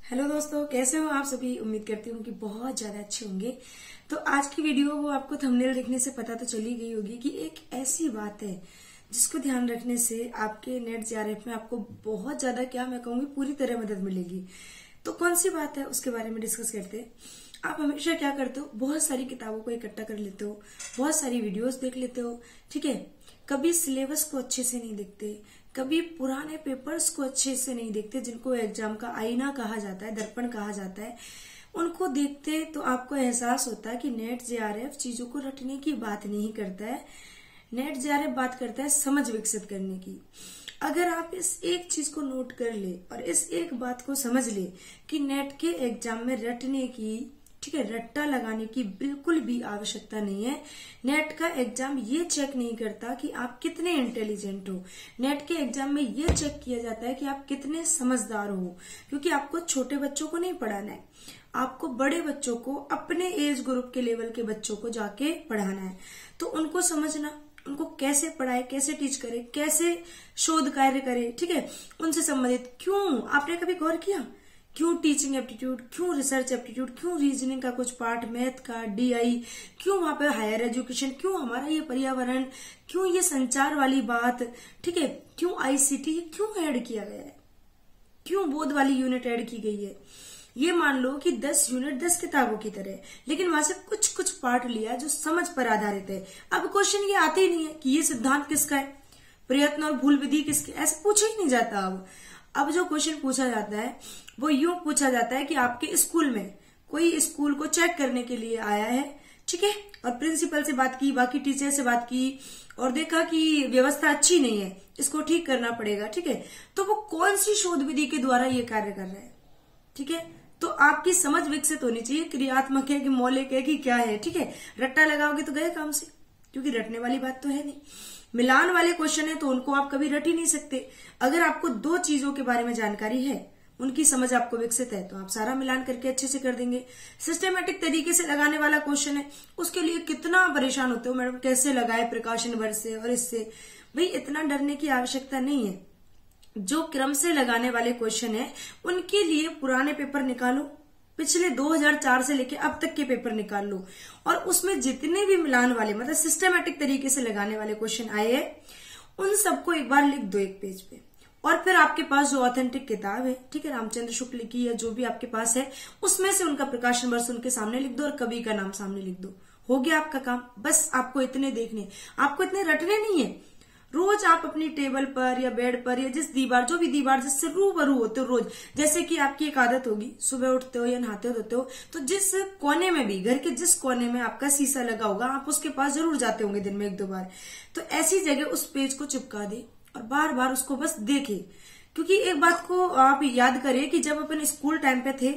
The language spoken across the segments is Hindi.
हेलो दोस्तों, कैसे हो आप सभी। उम्मीद करती हूँ कि बहुत ज्यादा अच्छे होंगे। तो आज की वीडियो वो आपको थंबनेल देखने से पता तो चली गई होगी कि एक ऐसी बात है जिसको ध्यान रखने से आपके नेट जेआरएफ में आपको बहुत ज्यादा, क्या मैं कहूंगी, पूरी तरह मदद मिलेगी। तो कौन सी बात है उसके बारे में डिस्कस करते हैं। आप हमेशा क्या करते हो, बहुत सारी किताबों को इकट्ठा कर लेते हो, बहुत सारी वीडियोस देख लेते हो, ठीक है। कभी सिलेबस को अच्छे से नहीं देखते, कभी पुराने पेपर्स को अच्छे से नहीं देखते, जिनको एग्जाम का आईना कहा जाता है, दर्पण कहा जाता है। उनको देखते तो आपको एहसास होता है कि नेट जेआरएफ चीजों को रटने की बात नहीं करता है। नेट जेआरएफ बात करता है समझ विकसित करने की। अगर आप इस एक चीज को नोट कर ले और इस एक बात को समझ ले कि नेट के एग्जाम में रटने की, ठीक है, रट्टा लगाने की बिल्कुल भी आवश्यकता नहीं है। नेट का एग्जाम ये चेक नहीं करता कि आप कितने इंटेलिजेंट हो। नेट के एग्जाम में ये चेक किया जाता है कि आप कितने समझदार हो, क्योंकि आपको छोटे बच्चों को नहीं पढ़ाना है, आपको बड़े बच्चों को, अपने एज ग्रुप के लेवल के बच्चों को जाके पढ़ाना है। तो उनको समझना, उनको कैसे पढ़ाए, कैसे टीच करे, कैसे शोध कार्य करे, ठीक है, उनसे संबंधित। क्यों, आपने कभी गौर किया क्यों टीचिंग एप्टीट्यूड, क्यों रिसर्च एप्टीट्यूड, क्यों रीजनिंग का कुछ पार्ट, मैथ का, डीआई, क्यों वहां पे हायर एजुकेशन, क्यों हमारा ये पर्यावरण, क्यों ये संचार वाली बात, ठीक है, क्यों आईसीटी, क्यों ऐड किया गया है, क्यों बोध वाली यूनिट ऐड की गई है। ये मान लो कि 10 यूनिट 10 किताबों की तरह, लेकिन वहां से कुछ कुछ पार्ट लिया जो समझ पर आधारित है। अब क्वेश्चन ये आते ही नहीं है कि ये सिद्धांत किसका है, प्रयत्न और भूल विधि किसकी, ऐसे पूछा ही नहीं जाता। अब जो क्वेश्चन पूछा जाता है वो यूं पूछा जाता है कि आपके स्कूल में कोई स्कूल को चेक करने के लिए आया है, ठीक है, और प्रिंसिपल से बात की, बाकी टीचर से बात की और देखा कि व्यवस्था अच्छी नहीं है, इसको ठीक करना पड़ेगा, ठीक है। तो वो कौन सी शोध विधि के द्वारा ये कार्य कर रहे हैं, ठीक है। तो आपकी समझ विकसित होनी चाहिए, क्रियात्मक है कि मौलिक है कि क्या है, ठीक है। रट्टा लगाओगे तो गए काम से, क्योंकि रटने वाली बात तो है नहीं। मिलान वाले क्वेश्चन है तो उनको आप कभी रट ही नहीं सकते। अगर आपको दो चीजों के बारे में जानकारी है, उनकी समझ आपको विकसित है, तो आप सारा मिलान करके अच्छे से कर देंगे। सिस्टमेटिक तरीके से लगाने वाला क्वेश्चन है, उसके लिए कितना परेशान होते हो मैडम, कैसे लगाए प्रकाशन वर्ष से और इससे। भाई इतना डरने की आवश्यकता नहीं है। जो क्रम से लगाने वाले क्वेश्चन है उनके लिए पुराने पेपर निकालो, पिछले 2004 से लेके अब तक के पेपर निकाल लो, और उसमें जितने भी मिलान वाले, मतलब सिस्टमेटिक तरीके से लगाने वाले क्वेश्चन आए हैं, उन सबको एक बार लिख दो एक पेज पे। और फिर आपके पास जो ऑथेंटिक किताब है, ठीक है, रामचंद्र शुक्ल की या जो भी आपके पास है, उसमें से उनका प्रकाशन वर्ष उनके सामने लिख दो और कवि का नाम सामने लिख दो। हो गया आपका काम। बस आपको इतने देखने, आपको इतने रटने नहीं है। रोज आप अपनी टेबल पर या बेड पर या जिस दीवार, जो भी दीवार जिससे रूबरू होते हो रोज, जैसे कि आपकी एक आदत होगी, सुबह उठते हो या नहाते होते हो, तो जिस कोने में भी, घर के जिस कोने में आपका शीशा लगा होगा, आप उसके पास जरूर जाते होंगे दिन में 1-2 बार। तो ऐसी जगह उस पेज को चिपका दे और बार बार उसको बस देखे। क्योंकि एक बात को आप याद करिए कि जब अपन स्कूल टाइम पे थे,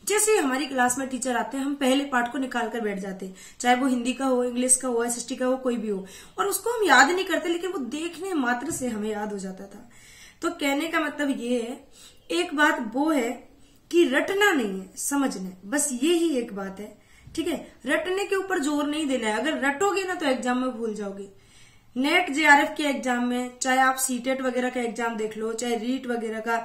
जैसे ही हमारी क्लास में टीचर आते हैं, हम पहले पाठ को निकाल कर बैठ जाते, चाहे वो हिंदी का हो, इंग्लिश का हो, एसएसटी का हो, कोई भी हो, और उसको हम याद नहीं करते, लेकिन वो देखने मात्र से हमें याद हो जाता था। तो कहने का मतलब ये है, एक बात वो है कि रटना नहीं है, समझना है, बस ये ही एक बात है, ठीक है। रटने के ऊपर जोर नहीं देना है। अगर रटोगे ना तो एग्जाम में भूल जाओगे। नेट जेआरएफ के एग्जाम में, चाहे आप सीटेट वगैरह का एग्जाम देख लो, चाहे रीट वगैरह का,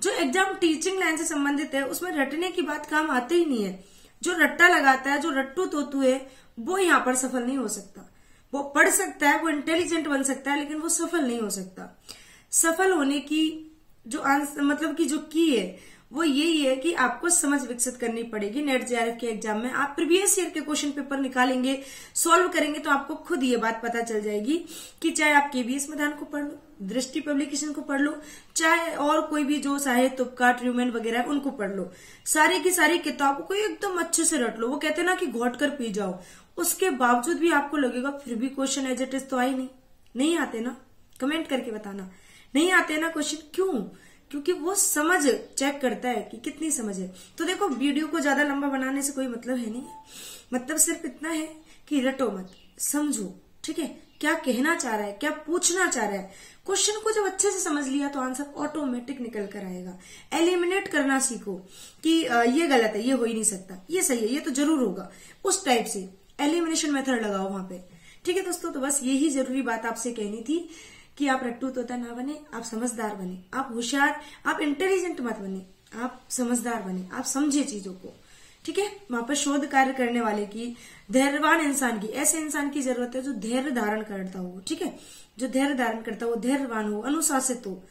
जो एग्जाम टीचिंग लाइन से संबंधित है, उसमें रटने की बात काम आते ही नहीं है। जो रट्टा लगाता है, जो रट्टू तोतू है, वो यहाँ पर सफल नहीं हो सकता। वो पढ़ सकता है, वो इंटेलिजेंट बन सकता है, लेकिन वो सफल नहीं हो सकता। सफल होने की जो मतलब की जो की है वो यही है कि आपको समझ विकसित करनी पड़ेगी। नेट जेआरएफ के एग्जाम में आप प्रीवियस ईयर के क्वेश्चन पेपर निकालेंगे, सॉल्व करेंगे, तो आपको खुद ये बात पता चल जाएगी कि चाहे आप केवीएस मैदान को पढ़ लो, दृष्टि पब्लिकेशन को पढ़ लो, चाहे और कोई भी जो साहित्य, तुपका, ट्रूमैन वगैरह उनको पढ़ लो, सारी की सारी किताबों को एकदम अच्छे से रट लो। वो कहते हैं ना कि घोट कर पी जाओ, उसके बावजूद भी आपको लगेगा फिर भी क्वेश्चन एज इट इज तो आए नहीं आते ना। कमेंट करके बताना, नहीं आते ना क्वेश्चन। क्यों? क्योंकि वो समझ चेक करता है कि कितनी समझ है। तो देखो, वीडियो को ज्यादा लंबा बनाने से कोई मतलब है नहीं, मतलब सिर्फ इतना है कि रटो मत, समझो, ठीक है, क्या कहना चाह रहा है, क्या पूछना चाह रहा है। क्वेश्चन को जब अच्छे से समझ लिया तो आंसर ऑटोमेटिक निकल कर आएगा। एलिमिनेट करना सीखो कि ये गलत है, ये हो ही नहीं सकता, ये सही है, ये तो जरूर होगा, उस टाइप से एलिमिनेशन मेथड लगाओ वहां पे, ठीक है दोस्तों। तो बस यही जरूरी बात आपसे कहनी थी कि आप रट्टू तोता ना बने, आप समझदार बने, आप होशियार, आप इंटेलिजेंट मत बने, आप समझदार बने, आप समझे चीजों को, ठीक है। वहां पर शोध कार्य करने वाले की, धैर्यवान इंसान की, ऐसे इंसान की जरूरत है जो धैर्य धारण करता हो, ठीक है। जो धैर्य धारण करता हो, धैर्यवान हो, अनुशासित हो,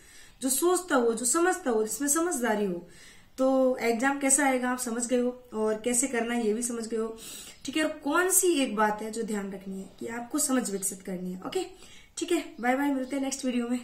जो सोचता हो, जो समझता हो, जिसमें समझदारी हो। तो एग्जाम कैसा आएगा आप समझ गए हो, और कैसे करना है ये भी समझ गए हो, ठीक है। और कौन सी एक बात है जो ध्यान रखनी है कि आपको समझ विकसित करनी है। ओके, ठीक है, बाय बाय, मिलते हैं नेक्स्ट वीडियो में।